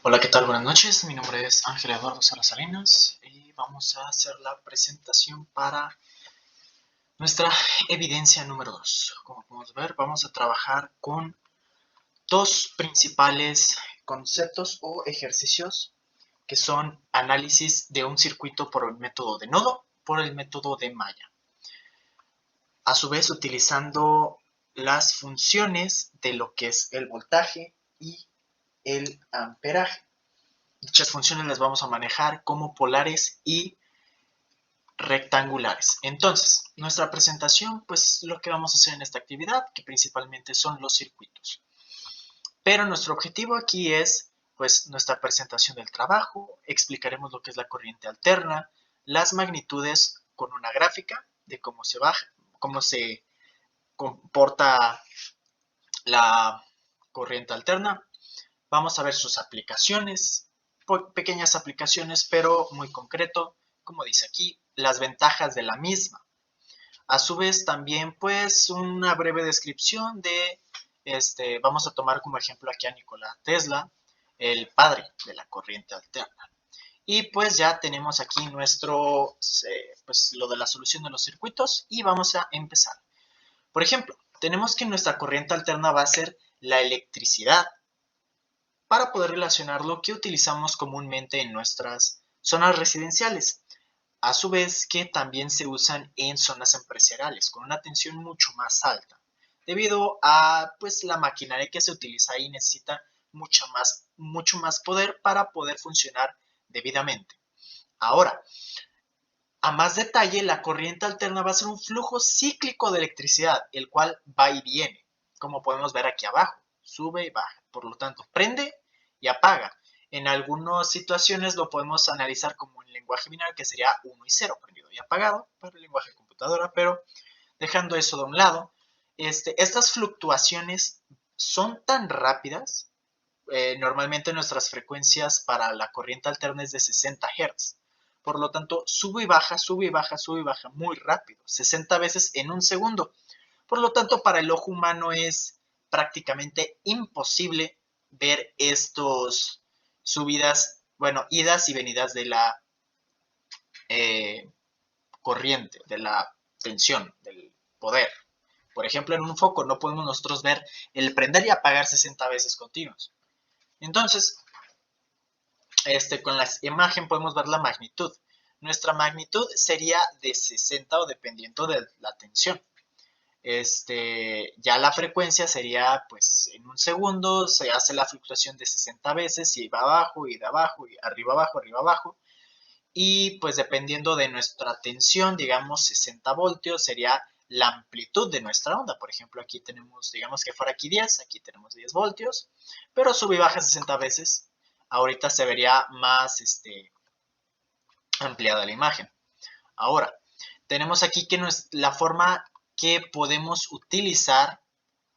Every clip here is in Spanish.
Hola, ¿qué tal? Buenas noches. Mi nombre es Ángel Eduardo Salas Salinas y vamos a hacer la presentación para nuestra evidencia número 2. Como podemos ver, vamos a trabajar con dos principales conceptos o ejercicios que son análisis de un circuito por el método de nodo, por el método de malla. A su vez, utilizando las funciones de lo que es el voltaje y el amperaje. Dichas funciones las vamos a manejar como polares y rectangulares. Entonces, nuestra presentación, pues lo que vamos a hacer en esta actividad, que principalmente son los circuitos. Pero nuestro objetivo aquí es, pues, nuestra presentación del trabajo, explicaremos lo que es la corriente alterna, las magnitudes con una gráfica de cómo se baja, cómo se comporta la corriente alterna. Vamos a ver sus aplicaciones, pequeñas aplicaciones, pero muy concreto, como dice aquí, las ventajas de la misma. A su vez, también, pues, una breve descripción de, vamos a tomar como ejemplo aquí a Nikola Tesla, el padre de la corriente alterna. Y pues ya tenemos aquí nuestro, pues, lo de la solución de los circuitos y vamos a empezar. Por ejemplo, tenemos que nuestra corriente alterna va a ser la electricidad, para poder relacionar lo que utilizamos comúnmente en nuestras zonas residenciales, a su vez que también se usan en zonas empresariales con una tensión mucho más alta, debido a pues la maquinaria que se utiliza ahí necesita mucho más poder para poder funcionar debidamente. Ahora, a más detalle, la corriente alterna va a ser un flujo cíclico de electricidad, el cual va y viene, como podemos ver aquí abajo, sube y baja. Por lo tanto, prende y apaga. En algunas situaciones lo podemos analizar como en lenguaje binario, que sería 1 y 0, prendido y apagado, para el lenguaje de computadora, pero dejando eso de un lado, estas fluctuaciones son tan rápidas, normalmente nuestras frecuencias para la corriente alterna es de 60 Hz. Por lo tanto, sube y baja, sube y baja, sube y baja muy rápido, 60 veces en un segundo. Por lo tanto, para el ojo humano es prácticamente imposible ver estos subidas, bueno, idas y venidas de la eh, corriente, de la tensión, del poder. Por ejemplo, en un foco no podemos nosotros ver el prender y apagar 60 veces continuos. Entonces, con la imagen podemos ver la magnitud. Nuestra magnitud sería de 60 o dependiendo de la tensión. Ya la frecuencia sería, pues, en un segundo se hace la fluctuación de 60 veces y va abajo y de abajo y arriba abajo. Y pues dependiendo de nuestra tensión, digamos 60 voltios sería la amplitud de nuestra onda. Por ejemplo, aquí tenemos, digamos que fuera aquí 10, aquí tenemos 10 voltios, pero sube y baja 60 veces. Ahorita se vería más ampliada la imagen. Ahora, tenemos aquí que la forma que podemos utilizar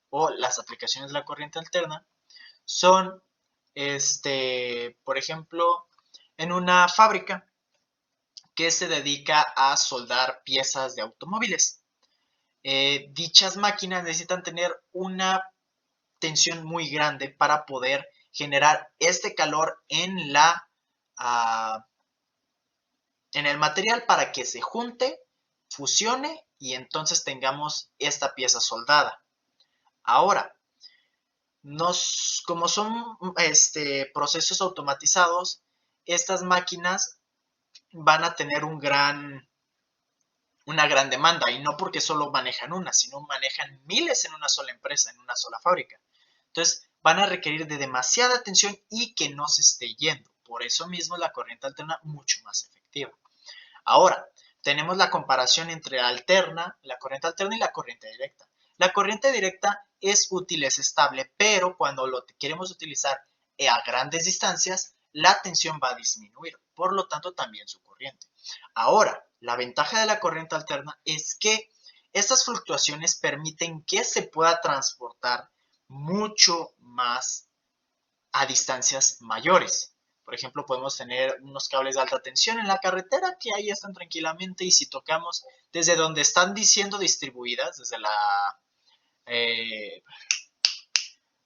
o las aplicaciones de la corriente alterna son, por ejemplo, en una fábrica que se dedica a soldar piezas de automóviles. Dichas máquinas necesitan tener una tensión muy grande para poder generar este calor en el material para que se junte, fusione y entonces tengamos esta pieza soldada. Ahora, como son procesos automatizados, estas máquinas van a tener una gran demanda y no porque solo manejan una, sino manejan miles en una sola empresa, en una sola fábrica. Entonces, van a requerir de demasiada atención y que no se esté yendo. Por eso mismo la corriente alterna mucho más efectiva. Ahora, tenemos la comparación entre la corriente alterna y la corriente directa. La corriente directa es útil, es estable, pero cuando lo queremos utilizar a grandes distancias, la tensión va a disminuir, por lo tanto también su corriente. Ahora, la ventaja de la corriente alterna es que estas fluctuaciones permiten que se pueda transportar mucho más a distancias mayores. Por ejemplo, podemos tener unos cables de alta tensión en la carretera que ahí están tranquilamente y si tocamos desde donde están diciendo distribuidas, eh,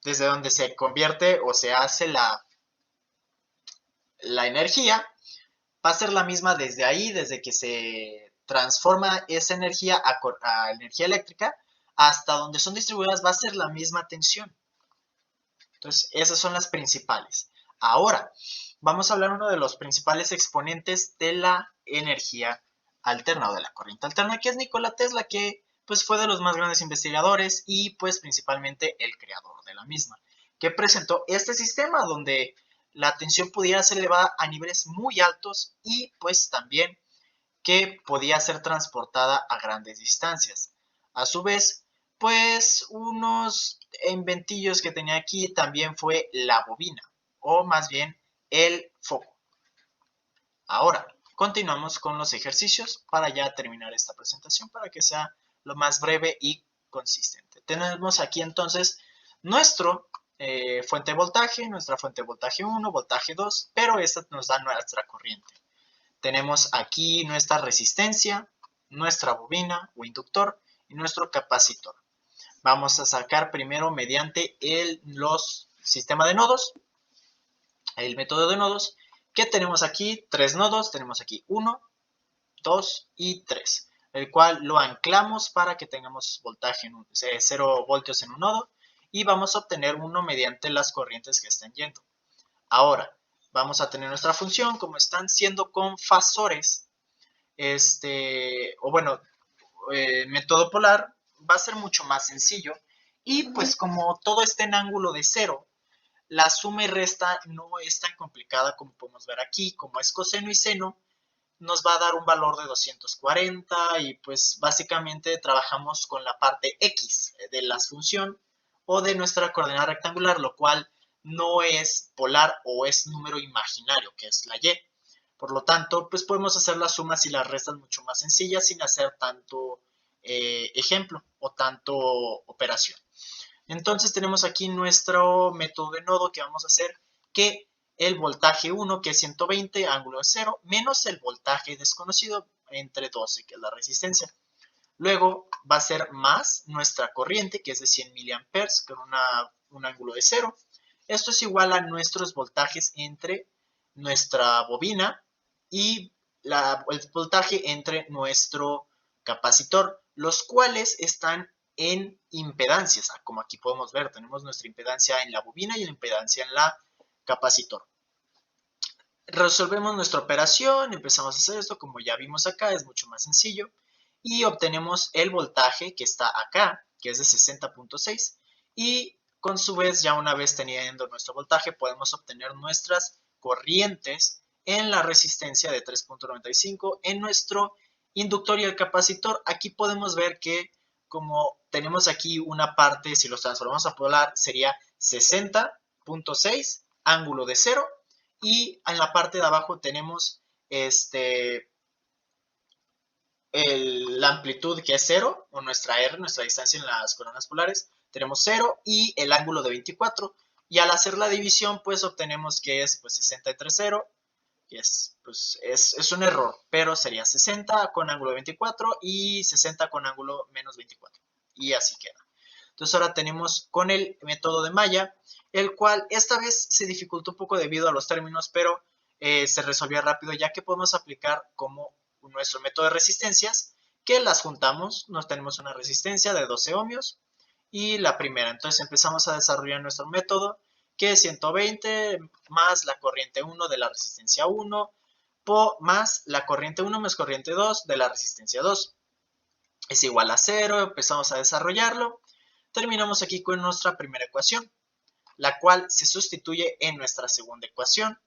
desde donde se convierte o se hace la energía va a ser la misma desde ahí, desde que se transforma esa energía a energía eléctrica, hasta donde son distribuidas va a ser la misma tensión. Entonces, esas son las principales. Ahora, vamos a hablar uno de los principales exponentes de la energía alterna o de la corriente alterna, que es Nikola Tesla, que pues fue de los más grandes investigadores y pues principalmente el creador de la misma, que presentó este sistema donde la tensión pudiera ser elevada a niveles muy altos y pues también que podía ser transportada a grandes distancias. A su vez, pues unos inventillos que tenía aquí también fue la bobina, o más bien el foco. Ahora, continuamos con los ejercicios para ya terminar esta presentación para que sea lo más breve y consistente. Tenemos aquí entonces nuestro fuente de voltaje, nuestra fuente de voltaje 1, voltaje 2, pero esta nos da nuestra corriente. Tenemos aquí nuestra resistencia, nuestra bobina o inductor y nuestro capacitor. Vamos a sacar primero mediante los sistemas de nodos, el método de nodos, que tenemos aquí tres nodos, tenemos aquí 1, 2 y 3, el cual lo anclamos para que tengamos voltaje en 0 voltios en un nodo y vamos a obtener uno mediante las corrientes que están yendo. Ahora, vamos a tener nuestra función, como están siendo con fasores, o bueno, método polar, va a ser mucho más sencillo. Y pues como todo está en ángulo de cero, la suma y resta no es tan complicada como podemos ver aquí. Como es coseno y seno, nos va a dar un valor de 240 y pues básicamente trabajamos con la parte X de la función o de nuestra coordenada rectangular, lo cual no es polar o es número imaginario, que es la Y. Por lo tanto, pues podemos hacer las sumas y las restas mucho más sencillas sin hacer tanto ejemplo o tanto operación. Entonces tenemos aquí nuestro método de nodo que vamos a hacer que el voltaje 1, que es 120, ángulo de 0, menos el voltaje desconocido entre 12, que es la resistencia. Luego va a ser más nuestra corriente, que es de 100 miliamperes, con un ángulo de 0. Esto es igual a nuestros voltajes entre nuestra bobina y el voltaje entre nuestro capacitor, los cuales están en impedancias. Como aquí podemos ver, tenemos nuestra impedancia en la bobina y la impedancia en la capacitor. Resolvemos nuestra operación, empezamos a hacer esto, como ya vimos acá, es mucho más sencillo, y obtenemos el voltaje que está acá, que es de 60.6, y con su vez, ya una vez teniendo nuestro voltaje, podemos obtener nuestras corrientes en la resistencia de 3.95, en nuestro inductor y el capacitor. Aquí podemos ver que como tenemos aquí una parte, si los transformamos a polar, sería 60.6, ángulo de 0, y en la parte de abajo tenemos la amplitud que es 0, o nuestra R, nuestra distancia en las coronas polares, tenemos 0 y el ángulo de 24. Y al hacer la división, pues obtenemos que es pues, 60 entre 0, que es un error, pero sería 60 con ángulo de 24 y 60 con ángulo menos 24. Y así queda. Entonces ahora tenemos con el método de Maya, el cual esta vez se dificultó un poco debido a los términos, pero se resolvió rápido ya que podemos aplicar como nuestro método de resistencias, que las juntamos, nos tenemos una resistencia de 12 ohmios y la primera. Entonces empezamos a desarrollar nuestro método, que es 120 más la corriente 1 de la resistencia 1, más la corriente 1 más corriente 2 de la resistencia 2. Es igual a 0, empezamos a desarrollarlo. Terminamos aquí con nuestra primera ecuación, la cual se sustituye en nuestra segunda ecuación.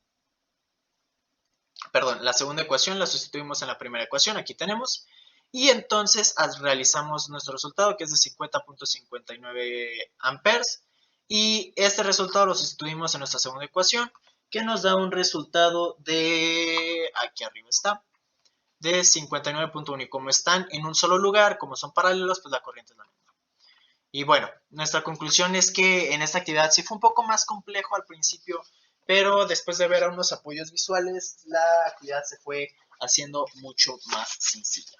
Perdón, la segunda ecuación la sustituimos en la primera ecuación, aquí tenemos. Y entonces realizamos nuestro resultado, que es de 50.59 amperes. Y este resultado lo sustituimos en nuestra segunda ecuación, que nos da un resultado de, aquí arriba está, de 59.1. Y como están en un solo lugar, como son paralelos, pues la corriente es la misma. Y bueno, nuestra conclusión es que en esta actividad sí fue un poco más complejo al principio, pero después de ver unos apoyos visuales, la actividad se fue haciendo mucho más sencilla.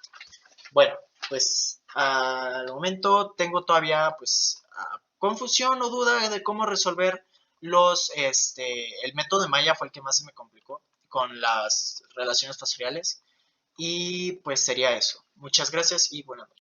Bueno, pues al momento tengo todavía pues confusión o duda de cómo resolver el método de Maya fue el que más se me complicó con las relaciones fasoriales. Y pues sería eso. Muchas gracias y buenas noches.